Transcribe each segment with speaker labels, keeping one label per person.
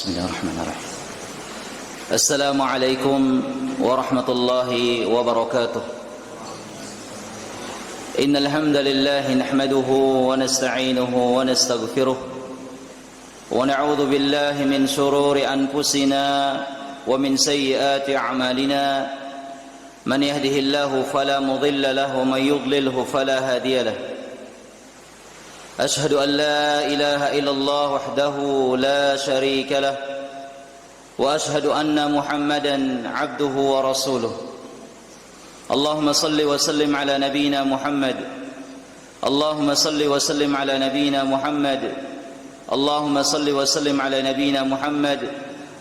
Speaker 1: Bismillahirrahmanirrahim. Assalamualaikum warahmatullahi wabarakatuh. Innal hamdalillah nahmaduhu wa nasta'inuhu wa nastaghfiruh wa na'udzu billahi min shururi anfusina wa min sayyiati a'malina. Man yahdihillahu fala mudilla lahu wa man yudlilhu fala hadiya lahu. أشهد أن لا إله إلا الله وحده لا شريك له وأشهد أن محمدا عبده ورسوله. اللهم صل وسلم على نبينا محمد. اللهم صل وسلم على نبينا محمد. اللهم صل وسلم على نبينا محمد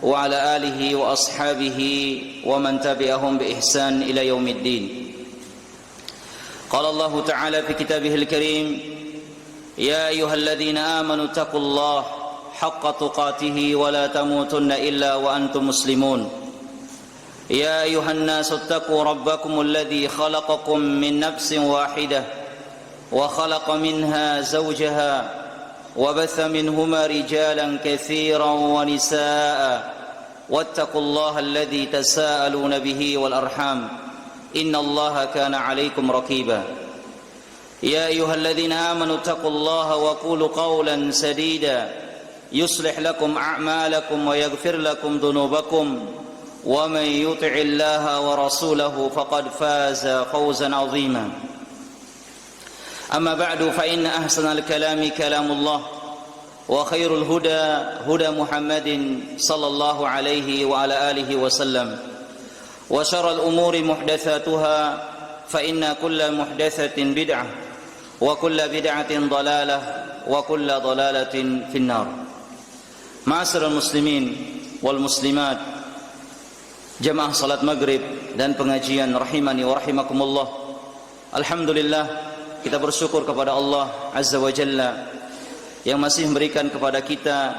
Speaker 1: وعلى آله وأصحابه ومن تبعهم بإحسان إلى يوم الدين. قال الله تعالى في كتابه الكريم: يا أيها الذين آمنوا اتقوا الله حق تقاته ولا تموتن إلا وأنتم مسلمون. يا أيها الناس اتقوا ربكم الذي خلقكم من نفس واحدة وخلق منها زوجها وبث منهما رجالا كثيرا ونساء واتقوا الله الذي تساءلون به والأرحام إن الله كان عليكم رقيبا. يا أيها الذين آمنوا اتقوا الله وقولوا قولا سديدا يصلح لكم أعمالكم ويغفر لكم ذنوبكم ومن يطع الله ورسوله فقد فاز فوزا عظيما. أما بعد فإن أحسن الكلام كلام الله وخير الهدى هدى محمد صلى الله عليه وعلى آله وسلم وشر الأمور محدثاتها فإن كل محدثة بدعة وكل بدعة ضلالة وكل ضلالة في النار. Ma'asyiral muslimin wal muslimat, jamaah salat maghrib dan pengajian rahimani wa rahimakumullah. Alhamdulillah, kita bersyukur kepada Allah Azza wa Jalla yang masih memberikan kepada kita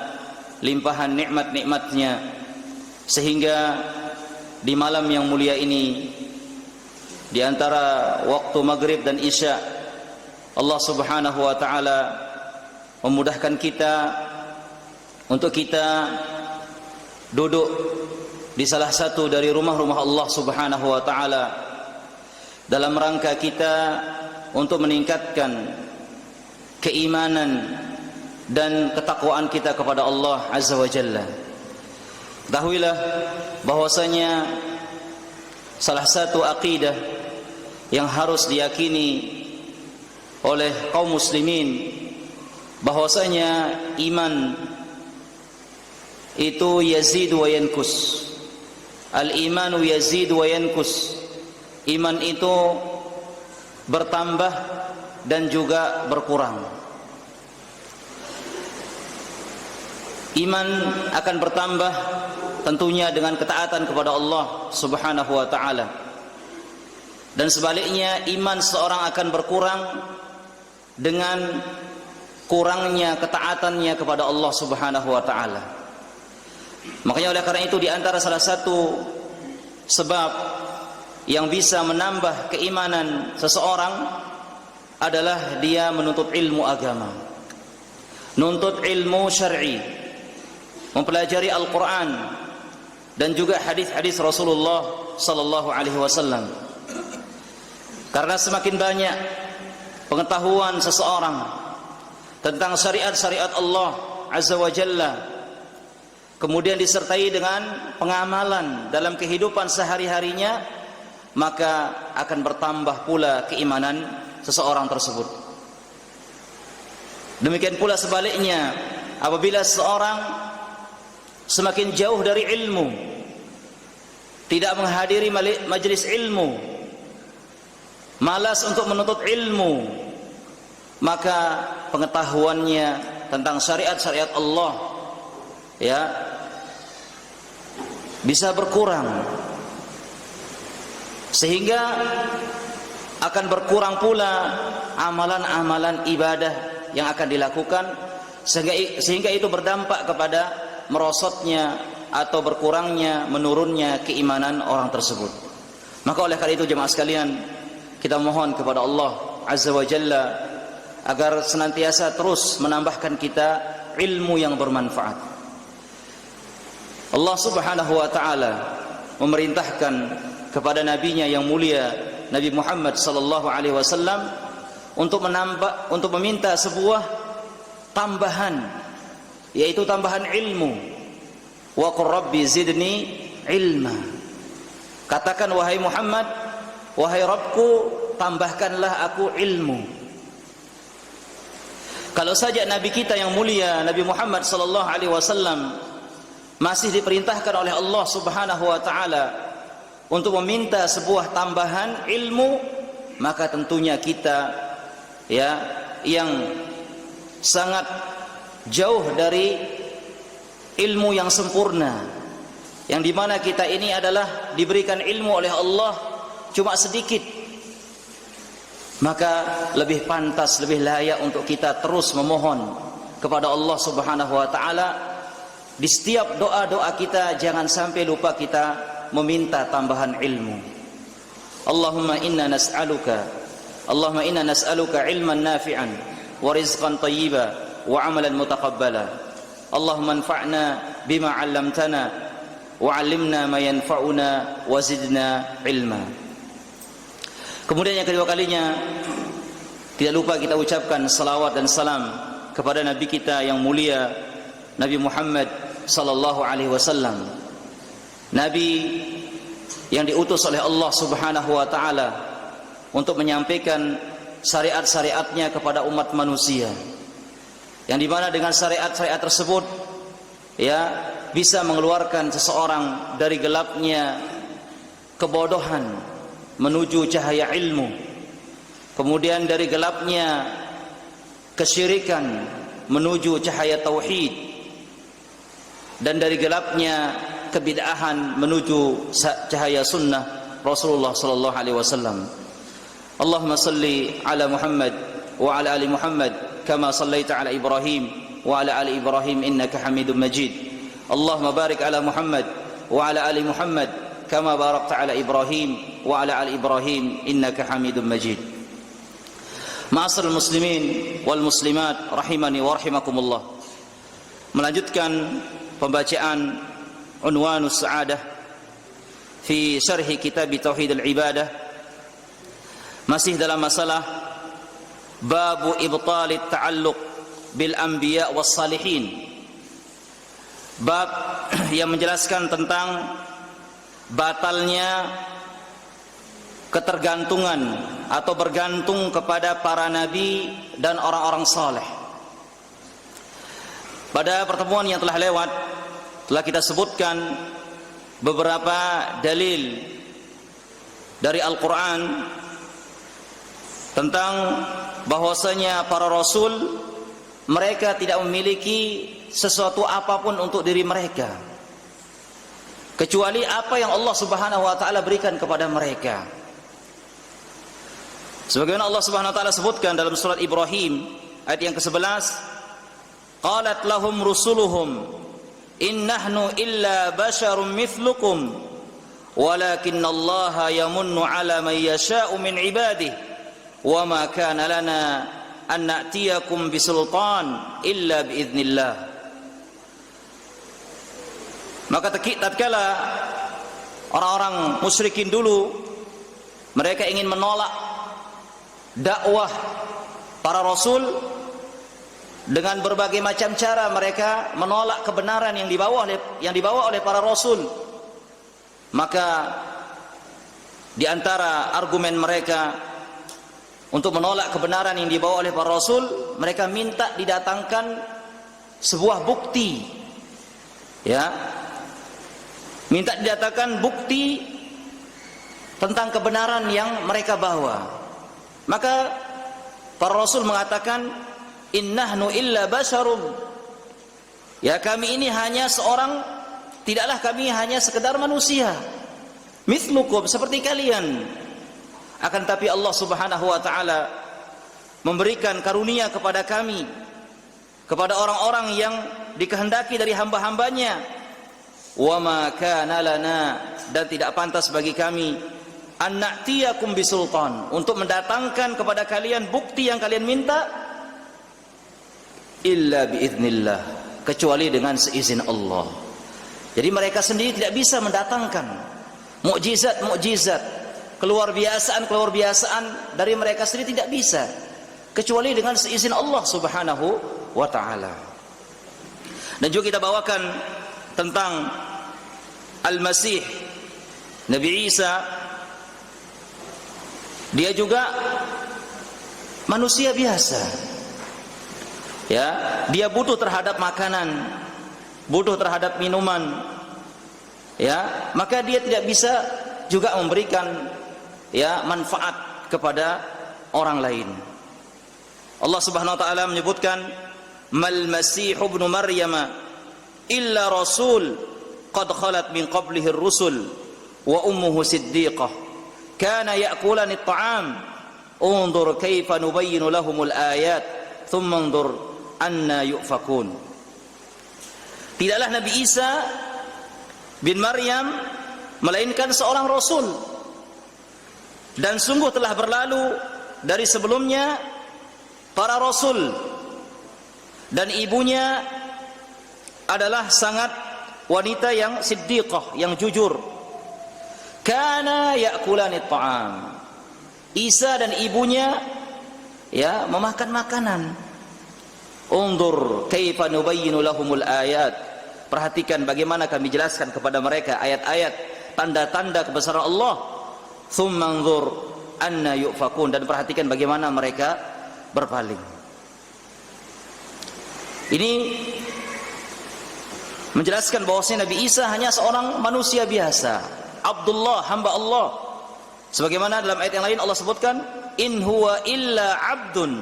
Speaker 1: limpahan nikmat-nikmatnya, sehingga di malam yang mulia ini, di antara waktu maghrib dan isya, Allah subhanahu wa ta'ala memudahkan kita untuk kita duduk di salah satu dari rumah-rumah Allah subhanahu wa ta'ala dalam rangka kita untuk meningkatkan keimanan dan ketakwaan kita kepada Allah Azza wa Jalla. Ketahuilah bahwasanya salah satu akidah yang harus diyakini oleh kaum muslimin bahwasanya iman itu yazid wa yankus. Al-imanu yazid wa yankus. Iman itu bertambah dan juga berkurang. Iman akan bertambah tentunya dengan ketaatan kepada Allah Subhanahu wa taala. Dan sebaliknya, iman seorang akan berkurang dengan kurangnya ketaatannya kepada Allah Subhanahu wa taala. Makanya oleh karena itu, di antara salah satu sebab yang bisa menambah keimanan seseorang adalah dia menuntut ilmu agama, menuntut ilmu syar'i, mempelajari Al-Quran dan juga hadis-hadis Rasulullah sallallahu alaihi wasallam. Karena semakin banyak pengetahuan seseorang tentang syariat-syariat Allah Azza wa Jalla, kemudian disertai dengan pengamalan dalam kehidupan sehari-harinya, maka akan bertambah pula keimanan seseorang tersebut. Demikian pula sebaliknya, apabila seseorang semakin jauh dari ilmu, tidak menghadiri majelis ilmu, malas untuk menuntut ilmu, maka pengetahuannya tentang syariat-syariat Allah bisa berkurang, sehingga akan berkurang pula amalan-amalan ibadah yang akan dilakukan, sehingga itu berdampak kepada merosotnya atau berkurangnya, menurunnya keimanan orang tersebut. Maka oleh karena itu, jemaah sekalian, kita mohon kepada Allah Azza wa Jalla agar senantiasa terus menambahkan kita ilmu yang bermanfaat. Allah Subhanahu wa taala memerintahkan kepada nabinya yang mulia Nabi Muhammad sallallahu alaihi wasallam untuk meminta sebuah tambahan, yaitu tambahan ilmu. Wa qur rabbi zidni ilma. Katakan wahai Muhammad, wahai Rabbku, tambahkanlah aku ilmu. Kalau saja Nabi kita yang mulia Nabi Muhammad sallallahu alaihi wasallam masih diperintahkan oleh Allah Subhanahu wa taala untuk meminta sebuah tambahan ilmu, maka tentunya kita ya yang sangat jauh dari ilmu yang sempurna, yang dimana kita ini adalah diberikan ilmu oleh Allah cuma sedikit, maka lebih pantas, lebih layak untuk kita terus memohon kepada Allah Subhanahu wa taala. Di setiap doa-doa kita jangan sampai lupa kita meminta tambahan ilmu. Allahumma inna nas'aluka ilman nafi'an wa rizqan thayyiban wa amalan mutaqabbala. Allahumma anfa'na bima 'allamtana wa 'allimna ma yanfa'una wa zidna ilma. Kemudian yang kedua kalinya, tidak lupa kita ucapkan salawat dan salam kepada Nabi kita yang mulia Nabi Muhammad sallallahu alaihi wasallam, Nabi yang diutus oleh Allah Subhanahu wa taala untuk menyampaikan syariat-syariatnya kepada umat manusia, yang dimana dengan syariat-syariat tersebut ya bisa mengeluarkan seseorang dari gelapnya kebodohan menuju cahaya ilmu, kemudian dari gelapnya kesyirikan menuju cahaya tauhid, dan dari gelapnya kebid'ahan menuju cahaya sunnah Rasulullah sallallahu alaihi wasallam. Allahumma salli ala Muhammad wa ala ali Muhammad kama sallaita ala Ibrahim wa ala ali Ibrahim innaka Hamidum Majid. Allahumma barik ala Muhammad wa ala ali Muhammad kama barakta ala Ibrahim wa ala ali Ibrahim innaka Hamidum Majid. Ma'asyiral muslimin wal muslimat rahimani wa rahimakumullah. Melanjutkan pembacaan Unwanus Sa'adah fi syarhi kitab Tauhid al-Ibadah, masih dalam masalah babu ibtalit ta'alluq bil anbiya was salihin, bab yang menjelaskan tentang batalnya ketergantungan atau bergantung kepada para nabi dan orang-orang saleh. Pada pertemuan yang telah lewat telah kita sebutkan beberapa dalil dari Al-Quran tentang bahwasanya para rasul mereka tidak memiliki sesuatu apapun untuk diri mereka kecuali apa yang Allah Subhanahu wa taala berikan kepada mereka. Sebagaimana Allah Subhanahu wa taala sebutkan dalam surat Ibrahim ayat yang ke-11, qalat lahum rusuluhum in nahnu illa basyarum mithlukum walakinallaha yamunnu ala man yasha'u min ibadihi wa ma kana lana an na'tiyakum bisultan illa biiznillah. Maka tatkala orang-orang musyrikin dulu mereka ingin menolak dakwah para rasul, dengan berbagai macam cara mereka menolak kebenaran yang dibawa oleh para rasul. Maka di antara argumen mereka untuk menolak kebenaran yang dibawa oleh para rasul, mereka minta didatangkan sebuah bukti, ya, minta didatangkan bukti tentang kebenaran yang mereka bawa. Maka para rasul mengatakan, innahnu illa basyarum, ya kami ini hanya seorang, tidaklah kami hanya sekedar manusia, mithlukum, seperti kalian. Akan tapi Allah Subhanahu wa taala memberikan karunia kepada kami, kepada orang-orang yang dikehendaki dari hamba-hambanya. Wa ma kana lana, dan tidak pantas bagi kami, an na'tiyakum bisultan, untuk mendatangkan kepada kalian bukti yang kalian minta, illa biiznillah, kecuali dengan seizin Allah. Jadi mereka sendiri tidak bisa mendatangkan mukjizat-mukjizat, keluar biasaan dari mereka sendiri tidak bisa, kecuali dengan seizin Allah Subhanahu wa taala. Dan juga kita bawakan tentang Al-Masih, Nabi Isa. Dia juga manusia biasa. Ya, dia butuh terhadap makanan, butuh terhadap minuman. Ya, maka dia tidak bisa juga memberikan manfaat kepada orang lain. Allah Subhanahu wa taala menyebutkan, "Mal Masih ibnu Maryam illa rasul qad khalat min qablihi ar-rusul wa ummuhu siddiqah kana ya'kulani at-ta'am unzur kaifa nubayyinu lahumul ayat thumma unzur anna yufakun." Tidaklah Nabi Isa bin Maryam melainkan seorang rasul, dan sungguh telah berlalu dari sebelumnya para rasul, dan ibunya adalah sangat wanita yang siddiqah, yang jujur. Kana ya'kulani ta'am. Isa dan ibunya memakan makanan. Undur kaifa nubayyinu lahumul ayat. Perhatikan bagaimana kami jelaskan kepada mereka ayat-ayat, tanda-tanda kebesaran Allah. Tsumma anzur anna yufakun, dan perhatikan bagaimana mereka berpaling. Ini menjelaskan bahwasanya Nabi Isa hanya seorang manusia biasa, Abdullah, hamba Allah. Sebagaimana dalam ayat yang lain Allah sebutkan, in huwa illa abdun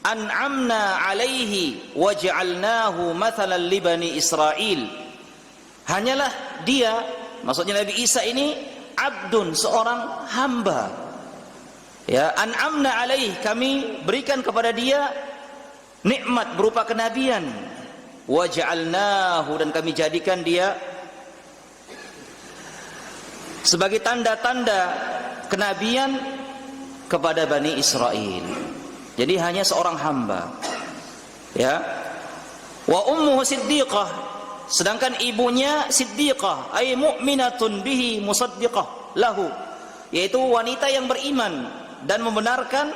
Speaker 1: an'amna alaihi waj'alnahu mathalan li bani Israil. Hanyalah dia, maksudnya Nabi Isa ini abdun, seorang hamba. Ya, an'amna alaihi, kami berikan kepada dia nikmat berupa kenabian. Waj'alnahu, dan kami jadikan dia sebagai tanda-tanda kenabian kepada Bani Israel. Jadi hanya seorang hamba. Ya. Wa ummuhu siddiqah, sedangkan ibunya siddiqah, ay mu'minatun bihi musaddiqah lahu, yaitu wanita yang beriman dan membenarkan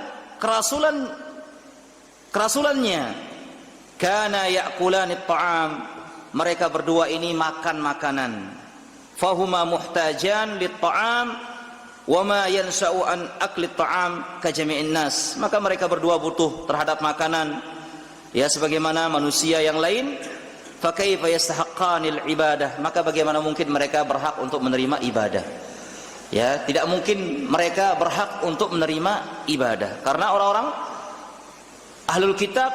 Speaker 1: kerasulannya. Kana ya'kulani ta'am, mereka berdua ini makan makanan. Fahuma muhtajan lit-ta'am wa ma yansha'u an akli ta'am ka jami'in nas. Maka mereka berdua butuh terhadap makanan sebagaimana manusia yang lain. Fa kaifa yastahiqqanil ibadah, maka bagaimana mungkin mereka berhak untuk menerima ibadah? Ya, tidak mungkin mereka berhak untuk menerima ibadah, karena orang-orang ahlul kitab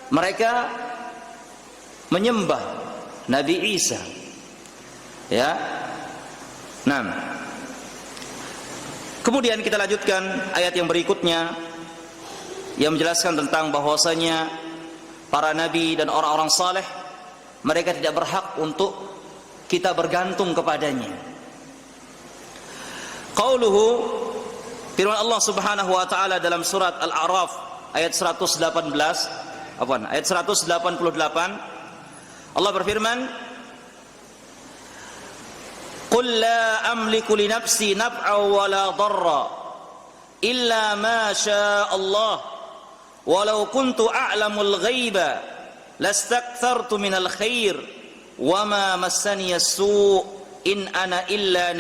Speaker 1: mereka menyembah Nabi Isa. Ya. Nah, kemudian kita lanjutkan ayat yang berikutnya yang menjelaskan tentang bahwasanya para nabi dan orang-orang saleh mereka tidak berhak untuk kita bergantung kepadanya. Qauluhu, firman Allah Subhanahu wa taala dalam surat Al-A'raf ayat 188, Allah berfirman, "Qul la amliku li nafsi naf'an wa la darra illa ma syaa Allah, walau kuntu a'lamul ghaiba lastakthartu minal khair wa ma massani as-su' in ana illa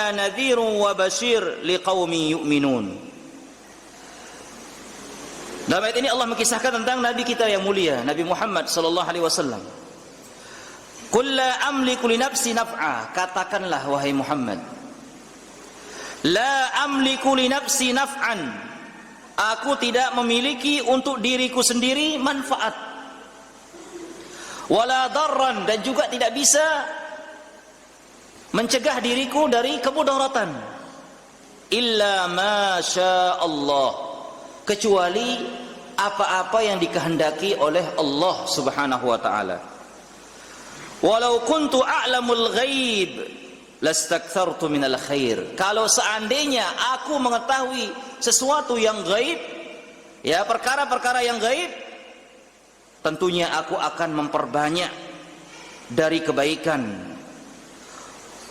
Speaker 1: nadhirun wa bashir liqaumin yu'minun." Dalam ayat ini Allah mengisahkan tentang Nabi kita yang mulia, Nabi Muhammad sallallahu alaihi wasallam. Qul la amliku li nafsi naf'a, katakanlah wahai Muhammad, la amliku li nafsi naf'an, aku tidak memiliki untuk diriku sendiri manfaat, wala darran, dan juga tidak bisa mencegah diriku dari kemudaratan, illa ma syaa Allah, kecuali apa-apa yang dikehendaki oleh Allah Subhanahu wa taala. Walau kuntu a'lamul ghaib lastakthartu minal khair, kalau seandainya aku mengetahui sesuatu yang gaib, perkara-perkara yang gaib, tentunya aku akan memperbanyak dari kebaikan.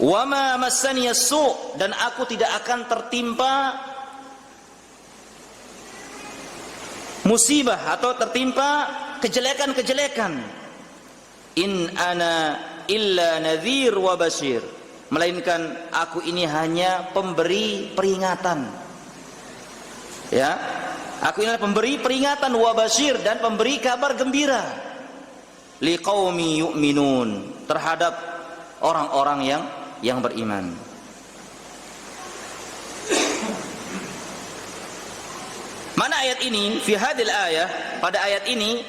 Speaker 1: Wa ma massani as-su', dan aku tidak akan tertimpa musibah atau tertimpa kejelekan-kejelekan. In ana illa nadhir wa basyir, melainkan aku ini hanya pemberi peringatan. Ya, aku ini adalah pemberi peringatan, wa basyir, dan pemberi kabar gembira. Liqaumi yu'minun, terhadap orang-orang yang beriman. Mana ayat ini? Fi hadil ayah, pada ayat ini,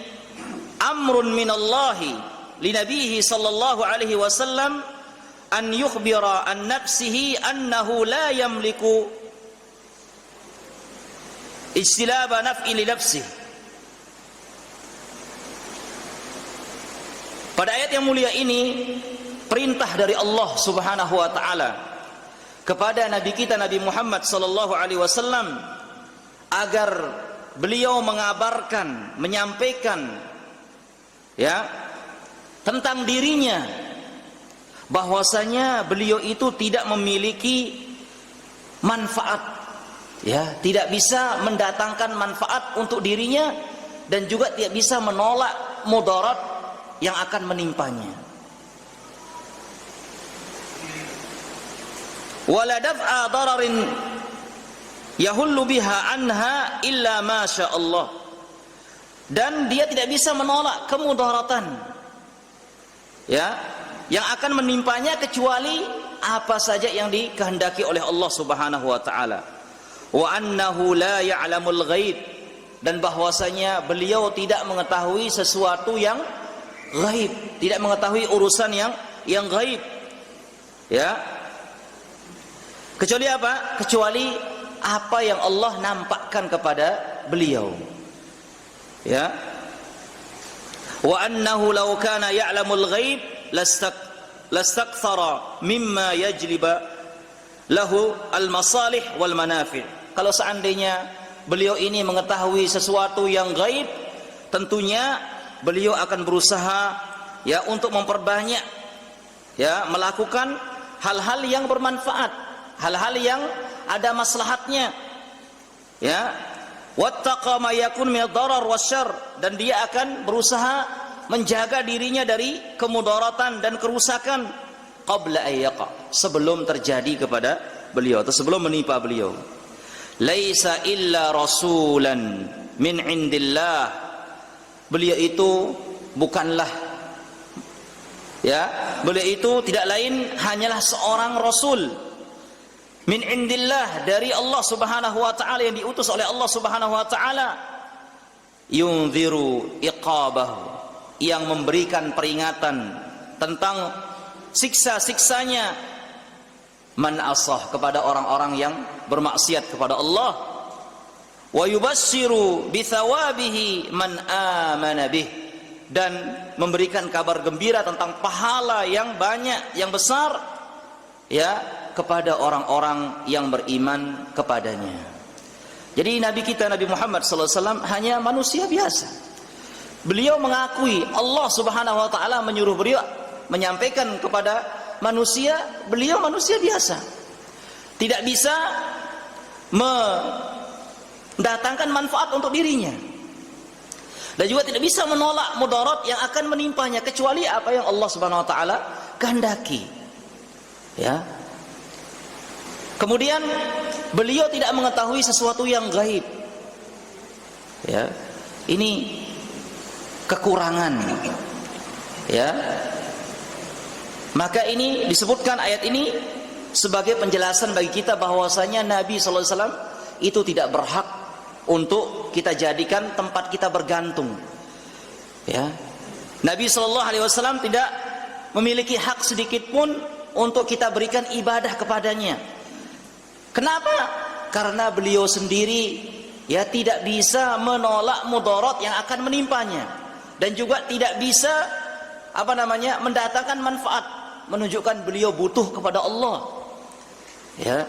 Speaker 1: amrun minallahi li nabihi sallallahu alaihi wasallam an yukhbira an nafsihi annahu la yamliku ijtilaba naf'i li nafsihi. Pada ayat yang mulia ini, perintah dari Allah Subhanahu wa taala kepada nabi kita Nabi Muhammad sallallahu alaihi wasallam agar beliau mengabarkan, menyampaikan ya tentang dirinya, bahwasanya beliau itu tidak memiliki manfaat, ya, tidak bisa mendatangkan manfaat untuk dirinya dan juga tidak bisa menolak mudarat yang akan menimpanya. Wala daf'a dararin yahullu biha anha illa ma sya Allah, dan dia tidak bisa menolak kemudaratan, ya, yang akan menimpanya kecuali apa saja yang dikehendaki oleh Allah Subhanahu wa taala. Wa annahu la ya'lamul ghaib, dan bahwasanya beliau tidak mengetahui sesuatu yang ghaib, tidak mengetahui urusan yang ghaib, ya, kecuali apa? Kecuali apa yang Allah nampakkan kepada beliau, ya. Wa annahu law kana ya'lamul ghaib lastakthara mimma yajliba lahu al-masalih wal manafi'. Kalau seandainya beliau ini mengetahui sesuatu yang gaib, tentunya beliau akan berusaha ya untuk memperbanyak, ya, melakukan hal-hal yang bermanfaat, hal-hal yang ada maslahatnya, ya. Wattaqa ma yakun min ad-darar wasyarr, dan dia akan berusaha menjaga dirinya dari kemudaratan dan kerusakan qabla ayyaqa, sebelum terjadi kepada beliau atau sebelum menimpa beliau. Laisa illa rasulan min indillah, beliau itu bukanlah, ya, beliau itu tidak lain hanyalah seorang rasul min indillah, dari Allah Subhanahu wa taala, yang diutus oleh Allah Subhanahu wa taala, yunziru iqabahu, yang memberikan peringatan tentang siksa-siksanya, man asah, kepada orang-orang yang bermaksiat kepada Allah, wa yubassiru bi thawabihi man amana bih, dan memberikan kabar gembira tentang pahala yang banyak, yang besar, ya, kepada orang-orang yang beriman kepadanya. Jadi Nabi kita Nabi Muhammad SAW hanya manusia biasa. Beliau mengakui Allah Subhanahu wa taala menyuruh beliau menyampaikan kepada manusia, beliau manusia biasa, tidak bisa mendatangkan manfaat untuk dirinya, dan juga tidak bisa menolak mudarat yang akan menimpanya kecuali apa yang Allah Subhanahu wa taala kehendaki, ya. Kemudian beliau tidak mengetahui sesuatu yang gaib, ya. Ini kekurangan, ya. Maka ini disebutkan ayat ini sebagai penjelasan bagi kita bahwasanya Nabi sallallahu alaihi wasallam itu tidak berhak untuk kita jadikan tempat kita bergantung, ya. Nabi sallallahu alaihi wasallam tidak memiliki hak sedikit pun untuk kita berikan ibadah kepadanya. Kenapa? Karena beliau sendiri, ya, tidak bisa menolak mudarat yang akan menimpanya, dan juga tidak bisa mendatangkan manfaat, menunjukkan beliau butuh kepada Allah, ya.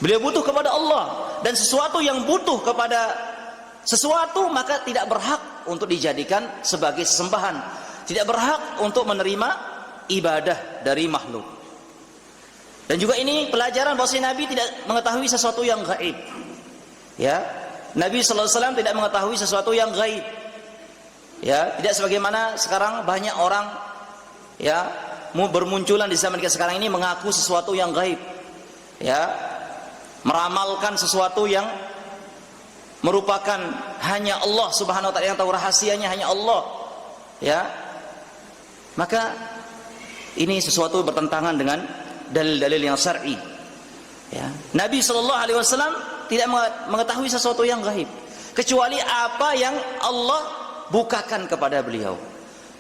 Speaker 1: Beliau butuh kepada Allah, dan sesuatu yang butuh kepada sesuatu maka tidak berhak untuk dijadikan sebagai sesembahan. tidak berhak untuk menerima ibadah dari makhluk. Dan juga ini pelajaran bahwa Nabi tidak mengetahui sesuatu yang gaib. Ya, Nabi sallallahu alaihi wasallam tidak mengetahui sesuatu yang gaib. Ya, tidak sebagaimana sekarang banyak orang ya bermunculan di zaman kita sekarang ini mengaku sesuatu yang gaib. Ya, meramalkan sesuatu yang merupakan hanya Allah Subhanahu wa taala yang tahu rahasianya, hanya Allah. Ya. Maka ini sesuatu bertentangan dengan dalil-dalil yang syar'i. Ya. Nabi sallallahu alaihi wasallam tidak mengetahui sesuatu yang gaib kecuali apa yang Allah bukakan kepada beliau,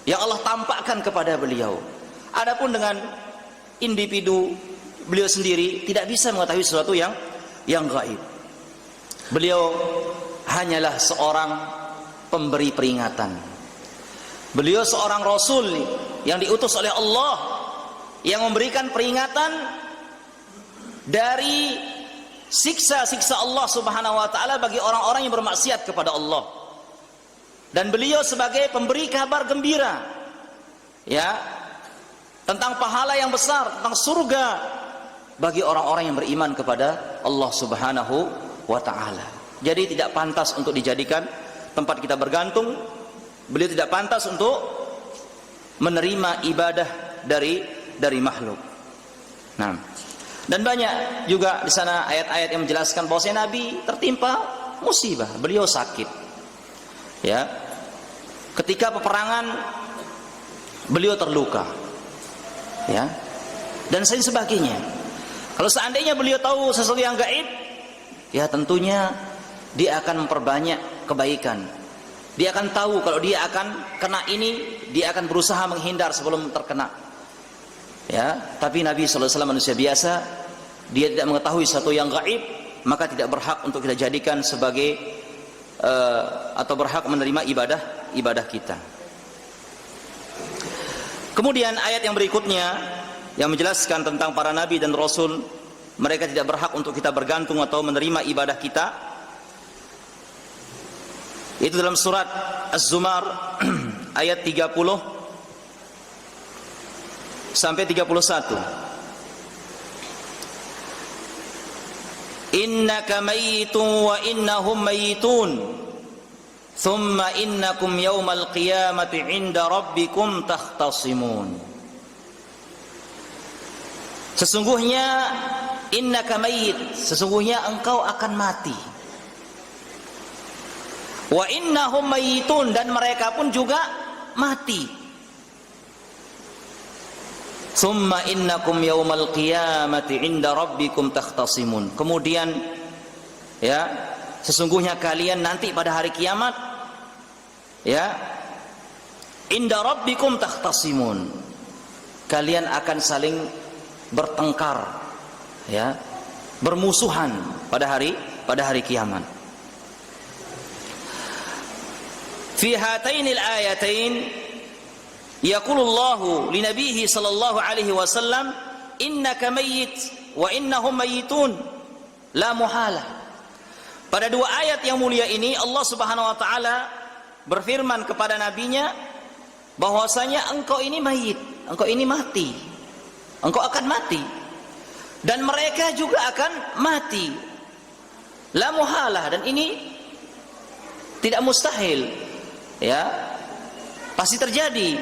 Speaker 1: yang Allah tampakkan kepada beliau. Adapun dengan individu beliau sendiri tidak bisa mengetahui sesuatu yang gaib. Beliau hanyalah seorang pemberi peringatan. Beliau seorang rasul yang diutus oleh Allah yang memberikan peringatan dari siksa-siksa Allah Subhanahu wa taala bagi orang-orang yang bermaksiat kepada Allah. Dan beliau sebagai pemberi kabar gembira ya tentang pahala yang besar, tentang surga bagi orang-orang yang beriman kepada Allah Subhanahu wa taala. Jadi tidak pantas untuk dijadikan tempat kita bergantung. Beliau tidak pantas untuk menerima ibadah dari makhluk. Nah, dan banyak juga di sana ayat-ayat yang menjelaskan bahwa Nabi tertimpa musibah, beliau sakit. Ya. Ketika peperangan beliau terluka. Ya. Dan sebagainya. Kalau seandainya beliau tahu sesuatu yang gaib, ya tentunya dia akan memperbanyak kebaikan. Dia akan tahu kalau dia akan kena ini, dia akan berusaha menghindar sebelum terkena. Ya, tapi Nabi sallallahu alaihi wasallam manusia biasa, dia tidak mengetahui sesuatu yang gaib, maka tidak berhak untuk kita jadikan sebagai atau berhak menerima ibadah kita. Kemudian ayat yang berikutnya yang menjelaskan tentang para nabi dan rasul, mereka tidak berhak untuk kita bergantung atau menerima ibadah kita. Itu dalam surat Az-Zumar ayat 30 sampai 31. Innaka mayitun wa innahum mayitun thumma innakum yawmal qiyamati 'inda rabbikum takhtasimun. Sesungguhnya innaka mayit, sesungguhnya engkau akan mati. Wa innahum mayitun, dan mereka pun juga mati. Thumma innakum yawmal qiyamati 'inda rabbikum takhtasimun. Kemudian ya, sesungguhnya kalian nanti pada hari kiamat ya, 'inda rabbikum takhtasimun. Kalian akan saling bertengkar ya, bermusuhan pada hari kiamat. Fi hatainil ayatain yaqulullahu li nabiyhi sallallahu alaihi wasallam innaka mayyit wa innahum mayyitun la muhalah. Pada dua ayat yang mulia ini Allah Subhanahu wa taala berfirman kepada nabinya bahwasanya engkau ini mayit, engkau ini mati. Engkau akan mati dan mereka juga akan mati. La muhalah, dan ini tidak mustahil. Ya, pasti terjadi.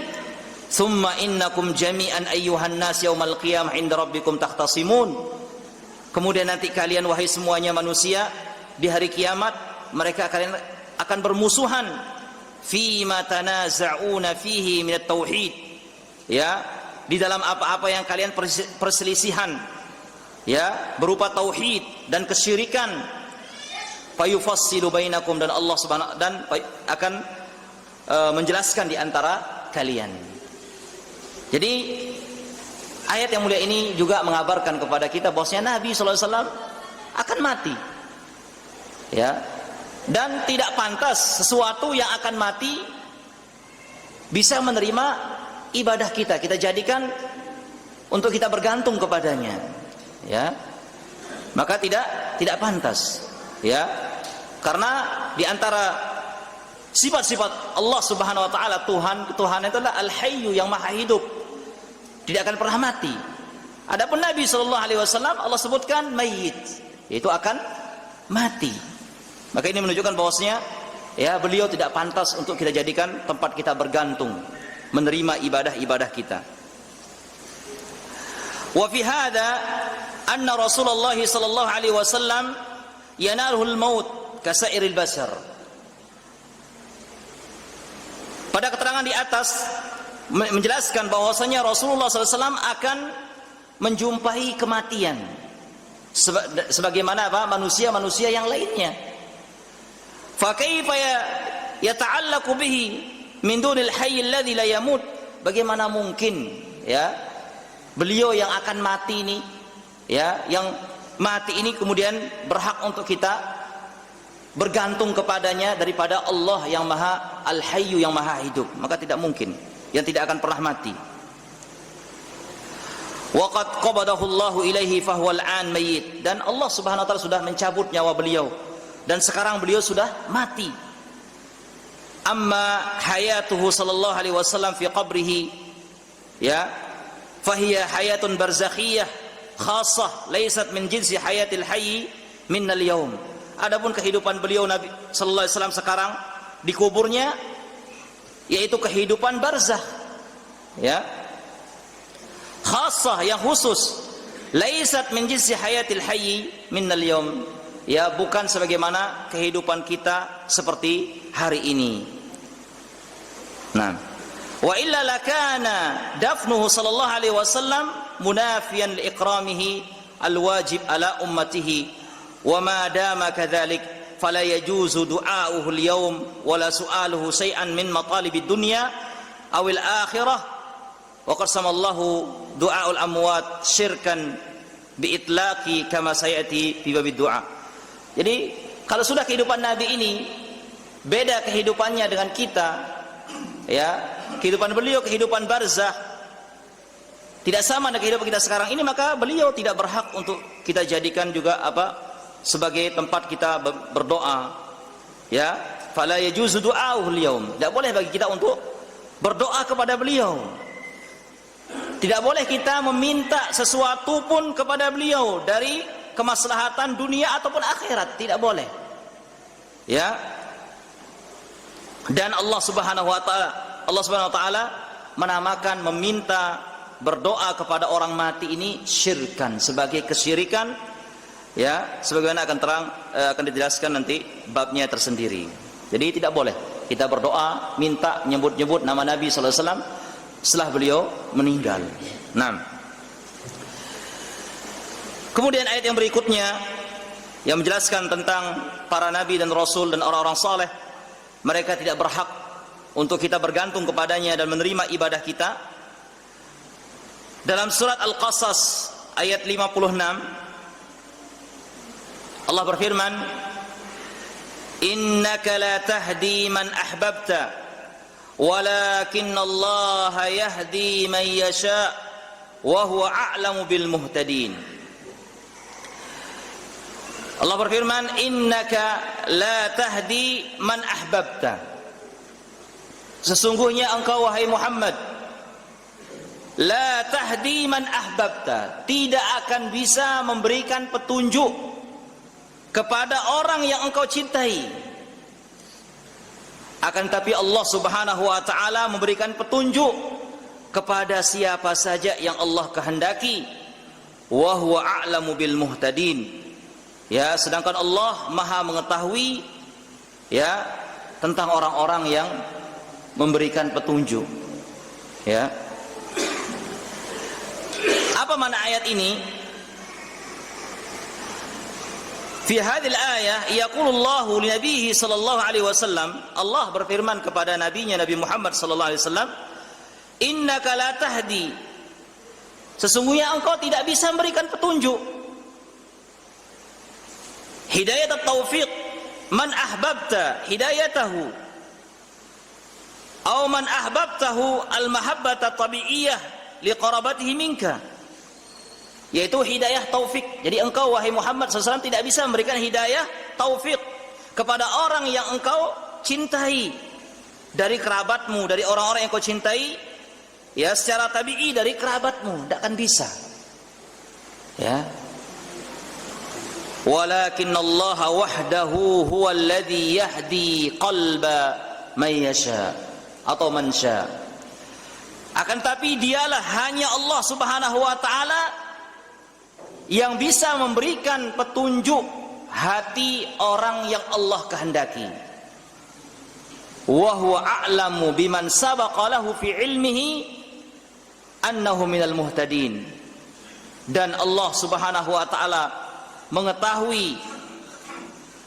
Speaker 1: Tsumma innakum jami'an ayyuhan nas yaumal qiyamah 'inda rabbikum takhtasimun. Kemudian nanti kalian wahai semuanya manusia di hari kiamat mereka akan bermusuhan fi ma tanaza'una fihi minat tauhid. Ya, di dalam apa-apa yang kalian perselisihan ya, berupa tauhid dan kesyirikan. Fayufassilu bainakum, dan Allah Subhanahu dan akan menjelaskan di antara kalian. Jadi ayat yang mulia ini juga mengabarkan kepada kita bahwasanya Nabi sallallahu alaihi wasallam akan mati. Ya. Dan tidak pantas sesuatu yang akan mati bisa menerima ibadah kita. Kita jadikan untuk kita bergantung kepadanya. Ya. Maka tidak pantas. Ya. Karena di antara Sifat-sifat Allah Subhanahu wa taala, Tuhan itu adalah Al-Hayyu, yang maha hidup, tidak akan pernah mati. Adapun Nabi sallallahu alaihi wasallam Allah sebutkan mayyit, yaitu akan mati. Maka ini menunjukkan bahwasanya ya beliau tidak pantas untuk kita jadikan tempat kita bergantung, menerima ibadah-ibadah kita. Wa fi hadza anna Rasulullah sallallahu alaihi wasallam yanaluhu al-maut kasairil bashar. Pada keterangan di atas menjelaskan bahwasanya Rasulullah SAW akan menjumpai kematian sebagaimana manusia-manusia yang lainnya. Fa kaifa yata'allaqu bihi min dunil hayy alladhi la yamut? Bagaimana mungkin ya beliau yang akan mati ini, ya, yang mati ini kemudian berhak untuk kita bergantung kepadanya daripada Allah yang maha Al-Hayyu, yang maha hidup? Maka tidak mungkin, yang tidak akan pernah mati. Waqad qabadahu Allahu ilaihi fahuwal an mayyit, dan Allah Subhanahu wa taala sudah mencabut nyawa beliau dan sekarang beliau sudah mati. Amma hayatuhu sallallahu alaihi wasallam fi qabrihi, ya, fahiya hayatun barzakhiyah khassah laysat min jinsi hayatil hayy minnal yaum. Adapun kehidupan beliau Nabi sallallahu alaihi wasallam sekarang di kuburnya, yaitu kehidupan barzakh, ya, khassah, yang khusus, laisat min jinsi hayatil hayy minnal yaum, ya, bukan sebagaimana kehidupan kita seperti hari ini. Nah, wa illa lakana dafnuhu sallallahu alaihi wasallam munafiyan liikramihi alwajib ala ummatihi, wa ma dama kadzalik fala yajuzu du'a'uhu al-yawm wala su'aluhu shay'an min matalibid dunya awil akhirah. Wa qasamallahu du'aul amwat syirkan biitlaqi kama sayati fi babid du'a. Jadi kalau sudah kehidupan Nabi ini beda kehidupannya dengan kita, ya, kehidupan beliau kehidupan barzakh tidak sama dengan kehidupan kita sekarang ini, maka beliau tidak berhak untuk kita jadikan juga sebagai tempat kita berdoa, ya. Fala yajuzu du'a'uhu al-yawm, tidak boleh bagi kita untuk berdoa kepada beliau. Tidak boleh kita meminta sesuatu pun kepada beliau dari kemaslahatan dunia ataupun akhirat, tidak boleh, ya. Dan Allah Subhanahu wa taala menamakan meminta berdoa kepada orang mati ini syirkan, sebagai kesyirikan, ya, sebagaimana akan dijelaskan nanti babnya tersendiri. Jadi tidak boleh kita berdoa minta nyebut-nyebut nama Nabi sallallahu alaihi wasallam setelah beliau meninggal. Nah, kemudian ayat yang berikutnya yang menjelaskan tentang para nabi dan rasul dan orang-orang saleh, mereka tidak berhak untuk kita bergantung kepadanya dan menerima ibadah kita. Dalam surat Al-Qasas ayat 56 Allah berfirman, innaka la tahdi man ahbabta walakinnallaha yahdi man yasha wa huwa a'lamu bil muhtadin. Allah berfirman, innaka la tahdi man ahbabta, sesungguhnya engkau wahai Muhammad, la tahdi man ahbabta, tidak akan bisa memberikan petunjuk kepada orang yang engkau cintai. Akan tapi Allah Subhanahu wa taala memberikan petunjuk kepada siapa saja yang Allah kehendaki. Wa huwa a'lamu bil muhtadin. Ya, sedangkan Allah Maha mengetahui, ya, tentang orang-orang yang memberikan petunjuk. Ya. Apa makna ayat ini? Fi hadhil ayah yaqulullahu li nabiyhi sallallahu alaihi wasallam, Allah berfirman kepada nabinya Nabi Muhammad sallallahu alaihi wasallam, innaka la tahdi, sesungguhnya engkau tidak bisa memberikan petunjuk, hidayat at-taufiq, man ahbabta hidayatahu aw man ahbabtahu al-mahabbata tabi'iyah liqarabatihi minka, yaitu hidayah taufik. Jadi engkau wahai Muhammad SAW tidak bisa memberikan hidayah taufik kepada orang yang engkau cintai dari kerabatmu, dari orang-orang yang kau cintai, ya secara tabi'i dari kerabatmu, tidak akan bisa. Ya. Walakin Allah wahdahu huwa alladhi yahdi qalba man yasha atau man sya. Akan tapi dialah hanya Allah Subhanahu wa taala yang bisa memberikan petunjuk hati orang yang Allah kehendaki. Wa huwa a'lamu biman sabaqa lahu fi ilmihi annahu minal muhtadin. Dan Allah Subhanahu wa taala mengetahui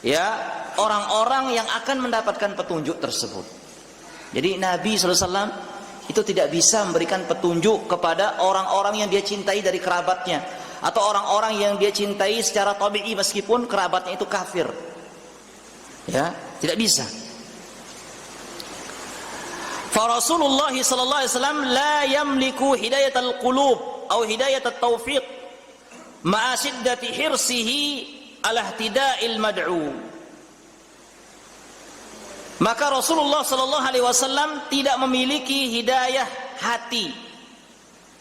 Speaker 1: ya orang-orang yang akan mendapatkan petunjuk tersebut. Jadi Nabi sallallahu alaihi wasallam itu tidak bisa memberikan petunjuk kepada orang-orang yang dia cintai dari kerabatnya atau orang-orang yang dia cintai secara tabi'i meskipun kerabatnya itu kafir. Ya, tidak bisa. Fa Rasulullah sallallahu alaihi wasallam la yamliku hidayatal qulub atau hidayatat taufiq ma'a shiddati hirsihi ala ihtida'il mad'u. Maka Rasulullah sallallahu alaihi wasallam tidak memiliki hidayah hati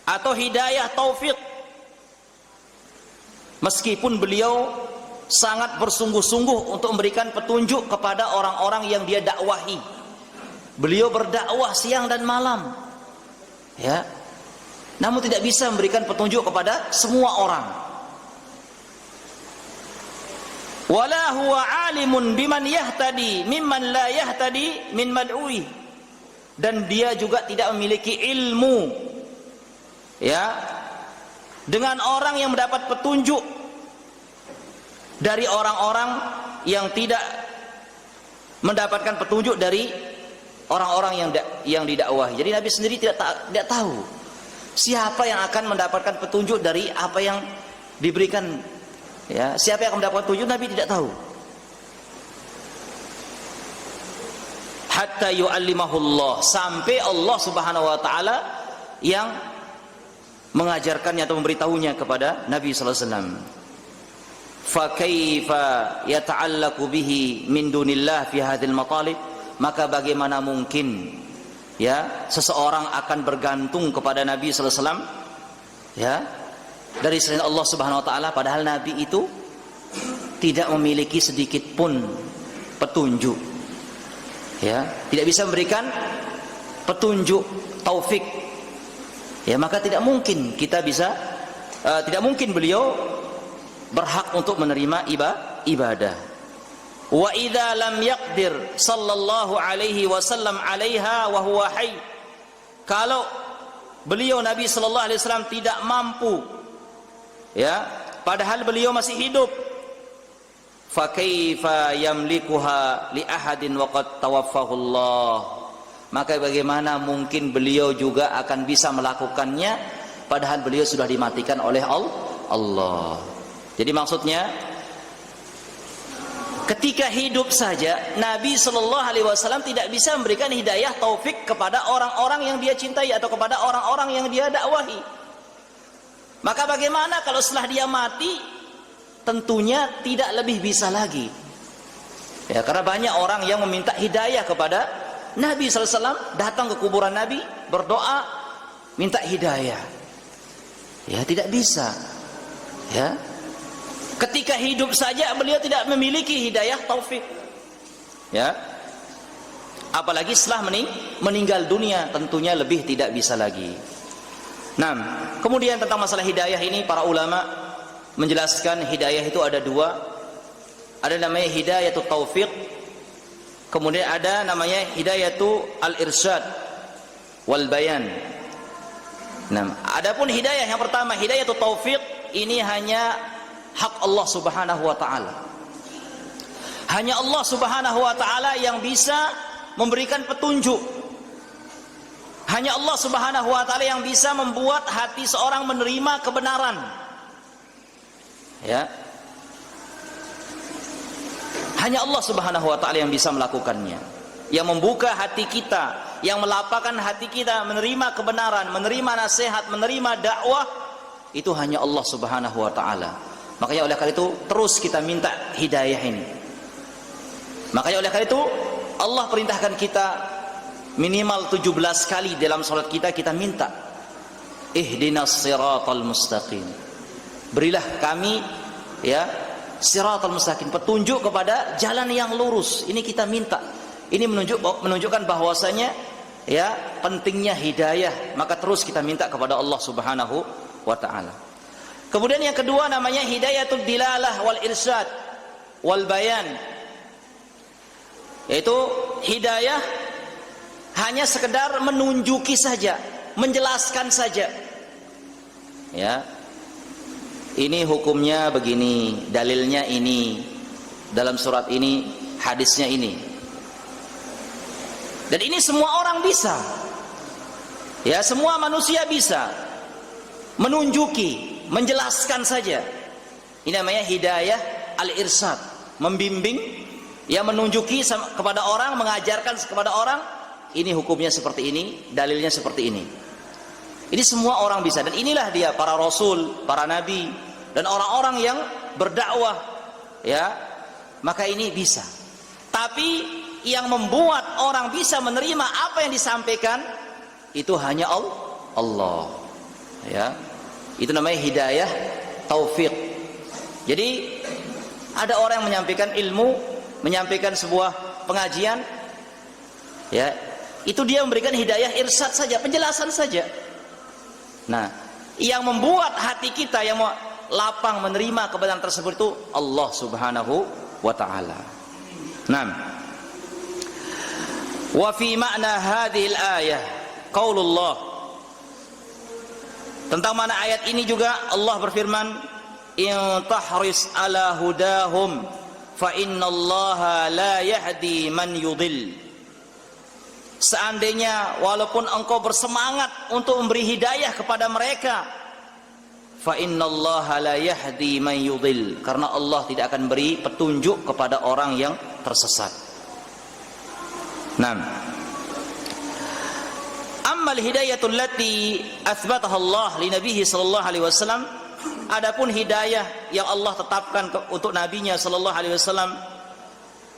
Speaker 1: atau hidayah taufik, meskipun beliau sangat bersungguh-sungguh untuk memberikan petunjuk kepada orang-orang yang dia dakwahi. Beliau berdakwah siang dan malam, ya, namun tidak bisa memberikan petunjuk kepada semua orang. Wala huwa alimun biman yahtadi mimman la yahtadi min mad'ui. Dan dia juga tidak memiliki ilmu, ya, dengan orang yang mendapat petunjuk dari orang-orang yang tidak mendapatkan petunjuk dari orang-orang yang didakwahi. Jadi Nabi sendiri tidak tahu siapa yang akan mendapatkan petunjuk dari apa yang diberikan. Ya, siapa yang akan mendapatkan petunjuk Nabi tidak tahu. Hatta yu'allimahullah, sampai Allah Subhanahu wa taala yang mengajarkannya atau memberitahunya kepada Nabi sallallahu alaihi wasallam. Fa kaifa yata'allaqu bihi min dunillah fi hadhil matalib? Maka bagaimana mungkin ya seseorang akan bergantung kepada Nabi sallallahu alaihi wasallam ya dari selain Allah Subhanahu wa taala, padahal Nabi itu tidak memiliki sedikit pun petunjuk. Ya, tidak bisa memberikan petunjuk taufik. Ya, maka tidak mungkin kita bisa tidak mungkin beliau berhak untuk menerima ibadah. Wa idza lam yaqdir sallallahu alaihi wasallam 'alaiha wa huwa hayy. Kalau beliau Nabi sallallahu alaihi wasallam tidak mampu, ya, padahal beliau masih hidup, fa kaifa yamlikuha li ahadin wa qad tawaffahu Allah. Maka bagaimana mungkin beliau juga akan bisa melakukannya padahal beliau sudah dimatikan oleh Allah. Jadi maksudnya ketika hidup saja Nabi sallallahu alaihi wasallam tidak bisa memberikan hidayah taufik kepada orang-orang yang dia cintai atau kepada orang-orang yang dia dakwahi. Maka bagaimana kalau setelah dia mati? Tentunya tidak lebih bisa lagi. Ya, karena banyak orang yang meminta hidayah kepada Nabi sallallahu alaihi wasallam, datang ke kuburan Nabi, berdoa, minta hidayah. Ya, tidak bisa. Ya. Ketika hidup saja beliau tidak memiliki hidayah taufik. Ya. Apalagi setelah meninggal dunia, tentunya lebih tidak bisa lagi. Nah, kemudian tentang masalah hidayah ini para ulama menjelaskan hidayah itu ada dua. Ada namanya hidayatul taufiq, kemudian ada namanya hidayatul al-irsyad wal bayan. Nah, adapun hidayah yang pertama, hidayatul taufiq, ini hanya hak Allah Subhanahu wa taala. Hanya Allah Subhanahu wa taala yang bisa memberikan petunjuk. Hanya Allah Subhanahu wa taala yang bisa membuat hati seorang menerima kebenaran. Ya. Hanya Allah Subhanahu wa taala yang bisa melakukannya. Yang membuka hati kita, yang melapangkan hati kita menerima kebenaran, menerima nasihat, menerima dakwah, itu hanya Allah Subhanahu wa taala. Makanya oleh karena itu terus kita minta hidayah ini. Makanya oleh karena itu Allah perintahkan kita minimal 17 kali dalam salat kita minta ihdinas siratal mustaqim. Berilah kami ya siratal mustaqim, petunjuk kepada jalan yang lurus. Ini kita minta. Ini menunjukkan bahwasanya ya pentingnya hidayah, maka terus kita minta kepada Allah Subhanahu wa taala. Kemudian yang kedua namanya hidayatul dilalah wal irsyad wal bayan, yaitu hidayah hanya sekedar menunjuki saja, menjelaskan saja. Ya. Ini hukumnya begini, dalilnya ini, dalam surat ini, hadisnya ini. Dan ini semua orang bisa. Ya, semua manusia bisa menunjuki, menjelaskan saja. Ini namanya hidayah al-irsyad, membimbing, ya menunjuki kepada orang, mengajarkan kepada orang, ini hukumnya seperti ini, dalilnya seperti ini. Ini semua orang bisa, dan inilah dia para rasul, para nabi, dan orang-orang yang berdakwah, ya, maka ini bisa. Tapi yang membuat orang bisa menerima apa yang disampaikan itu hanya Allah, ya. Itu namanya hidayah taufik. Jadi ada orang yang menyampaikan ilmu, menyampaikan sebuah pengajian, ya, itu dia memberikan hidayah irsyad saja, penjelasan saja. Nah, yang membuat hati kita yang lapang menerima kebenaran tersebut itu Allah Subhanahu wa taala. Nah, wa fi ma'na hadhil ayah qaulullah, tentang mana ayat ini juga Allah berfirman, in tahris ala hudahum fa innallaha la yahdi man yudil. Seandainya walaupun engkau bersemangat untuk memberi hidayah kepada mereka, fa innallaha la yahdi man yudil, karena Allah tidak akan beri petunjuk kepada orang yang tersesat. Nah, ammal hidayatul lati athbataha Allah li nabihi sallallahu alaihi wasallam, adapun hidayah yang Allah tetapkan untuk nabinya sallallahu alaihi wasallam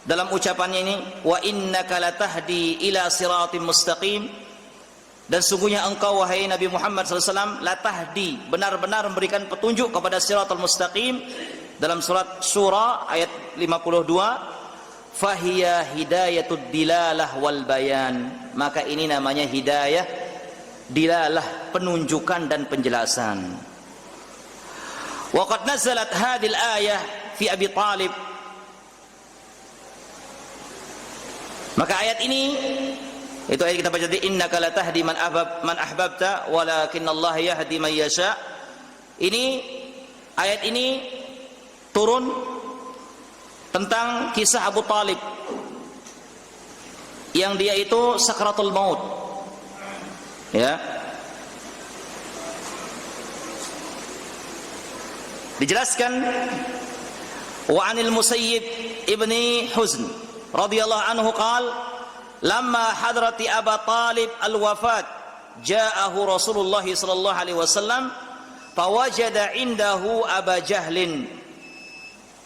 Speaker 1: dalam ucapannya ini, wa innaka latahdi ila siratim mustaqim, dan sungguhnya engkau wahai Nabi Muhammad sallallahu alaihi wasallam latahdi, benar-benar memberikan petunjuk kepada siratal mustaqim, dalam surat Syura ayat 52, fahiya hidayatud dilalah wal bayan, maka ini namanya hidayah dilalah, penunjukan dan penjelasan. Wa qad nazalat hadhil ayah fi Abi Talib, maka ayat ini, itu ayat kita baca tadi, innaka latahdi man ahbabta walakinallaha yahdi man yasha. Ini ayat ini turun tentang kisah Abu Talib yang dia itu sakratul maut, ya. Dijelaskan, wa anil Musayyib ibni Huzn radhiyallahu anhu qala lamma hadrati Abu Talib al-wafat ja'ahu Rasulullah sallallahu alaihi wasallam fawajada indahu Aba Jahlin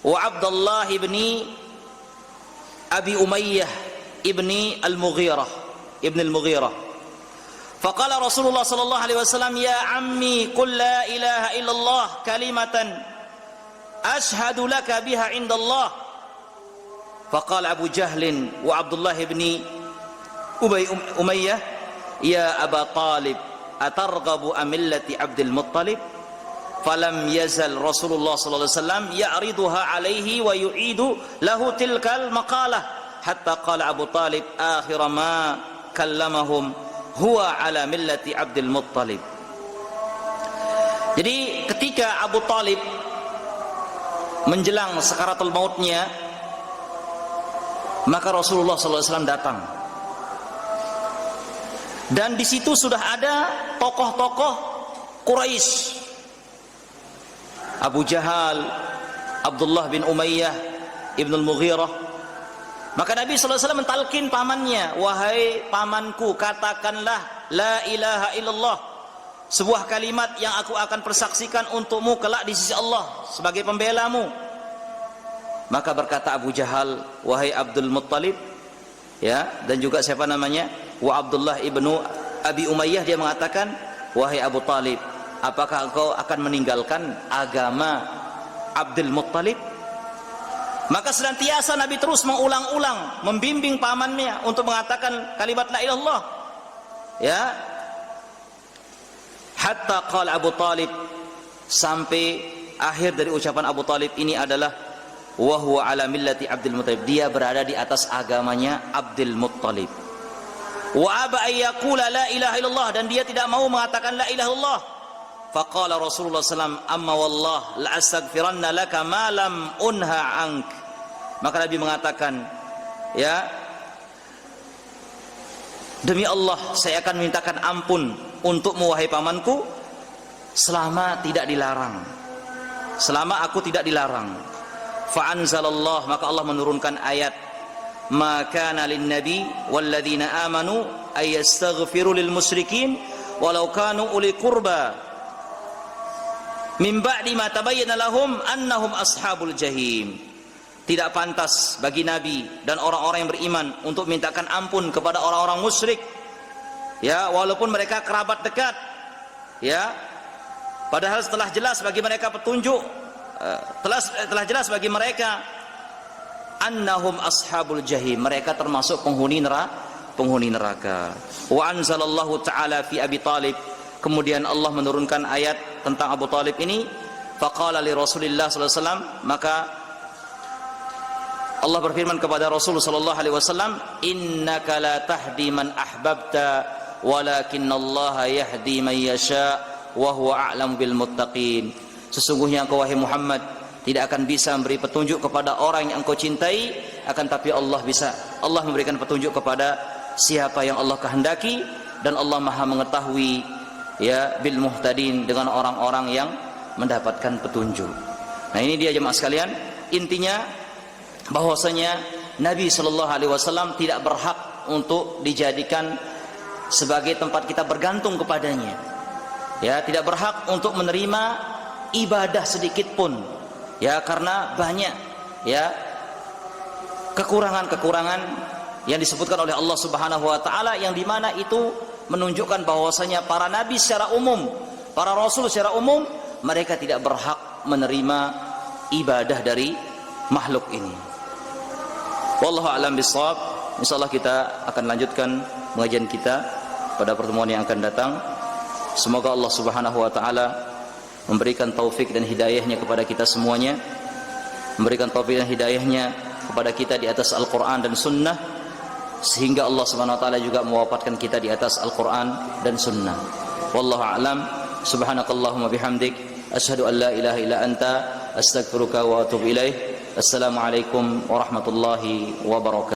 Speaker 1: wa Abdullah ibni Abi Umayyah ibni al-Mughirah faqala Rasulullah sallallahu alaihi wasallam ya ammi qul la ilaha illallah kalimatan ashhadu laka biha indallah. Faqala Abu Jahlin wa Abdullah ibni Umayyah ya Aba Talib atarghabu amillati Abdul Muttalib. Falam yazal Rasulullah sallallahu alaihi wasallam ya'riduha alaihi wa yu'idu lahu tilkal maqalah hatta qala Abu Talib akhir ma kallamahum huwa ala millati Abdul Muttalib. Jadi ketika Abu Talib menjelang sakaratul mautnya, maka Rasulullah SAW datang, dan di situ sudah ada tokoh-tokoh Quraisy, Abu Jahal, Abdullah bin Umayyah ibn al-Mughirah. Maka Nabi SAW mentalkin pamannya, wahai pamanku, katakanlah la ilaha illallah, sebuah kalimat yang aku akan persaksikan untukmu kelak di sisi Allah sebagai pembelamu. Maka berkata Abu Jahal, wahai Abdul Muttalib, ya, dan juga siapa namanya, wa Abdullah ibnu Abi Umayyah, dia mengatakan, wahai Abu Talib, apakah engkau akan meninggalkan agama Abdul Muttalib? Maka senantiasa Nabi terus mengulang-ulang, membimbing pamannya untuk mengatakan kalimat la ilaha illallah. Ya. Hatta qala Abu Talib, sampai akhir dari ucapan Abu Talib ini adalah wa huwa ala millati Abdul Muttalib, dia berada di atas agamanya Abdul Muttalib. Wa aba ayyaqula la ilaha illallah, dan dia tidak mau mengatakan la ilaha illallah. Faqala Rasulullah SAW, amma wallah la astaghfiranna laka ma lam unha ank. Maka Nabi mengatakan, ya, demi Allah saya akan mintakan ampun untukmu wahai pamanku selama tidak dilarang, selama aku tidak dilarang. Fa anzalallah, maka Allah menurunkan ayat, ma kana lin nabi walladzina amanu ay yastaghfiru lil musyrikin walau kanu uli qurba min ba'di ma tabayyana lahum annahum ashabul jahim. Tidak pantas bagi Nabi dan orang-orang yang beriman untuk mintakan ampun kepada orang-orang musyrik, ya, walaupun mereka kerabat dekat, ya, padahal setelah jelas bagi mereka petunjuk, telah jelas bagi mereka annahum ashabul jahim, mereka termasuk penghuni neraka. Wa anzalallahu ta'ala fi Abi Talib, kemudian Allah menurunkan ayat tentang Abu Talib ini. Faqala li Rasulillah sallallahu alaihi wasallam, maka Allah berfirman kepada Rasul sallallahu alaihi wasallam, innaka la tahdi man ahbabta walakinallaha yahdi man yasha wa huwa a'lamu bil muttaqin. Sesungguhnya engkau wahai Muhammad tidak akan bisa memberi petunjuk kepada orang yang engkau cintai, akan tapi Allah memberikan petunjuk kepada siapa yang Allah kehendaki, dan Allah Maha mengetahui, ya, bil muhtadin, dengan orang-orang yang mendapatkan petunjuk. Nah, ini dia jemaah sekalian, intinya bahwasanya Nabi Shallallahu Alaihi Wasallam tidak berhak untuk dijadikan sebagai tempat kita bergantung kepadanya, ya, tidak berhak untuk menerima ibadah sedikit pun, ya, karena banyak, ya, kekurangan-kekurangan yang disebutkan oleh Allah Subhanahu Wa Taala, yang dimana itu menunjukkan bahwasanya para nabi secara umum, para rasul secara umum, mereka tidak berhak menerima ibadah dari makhluk ini. Wallahu a'lam bishawab. Insyaallah kita akan lanjutkan pengajian kita pada pertemuan yang akan datang. Semoga Allah Subhanahu wa taala memberikan taufik dan hidayahnya kepada kita semuanya, memberikan taufik dan hidayahnya kepada kita di atas Al-Qur'an dan Sunnah, sehingga Allah Subhanahu wa taala juga mewafatkan kita di atas Al-Qur'an dan Sunnah. Wallahu a'lam. Subhanakallahumma bihamdik, asyhadu an la ilaha illa anta, astaghfiruka wa atubu ilaik. Assalamualaikum warahmatullahi wabarakatuh.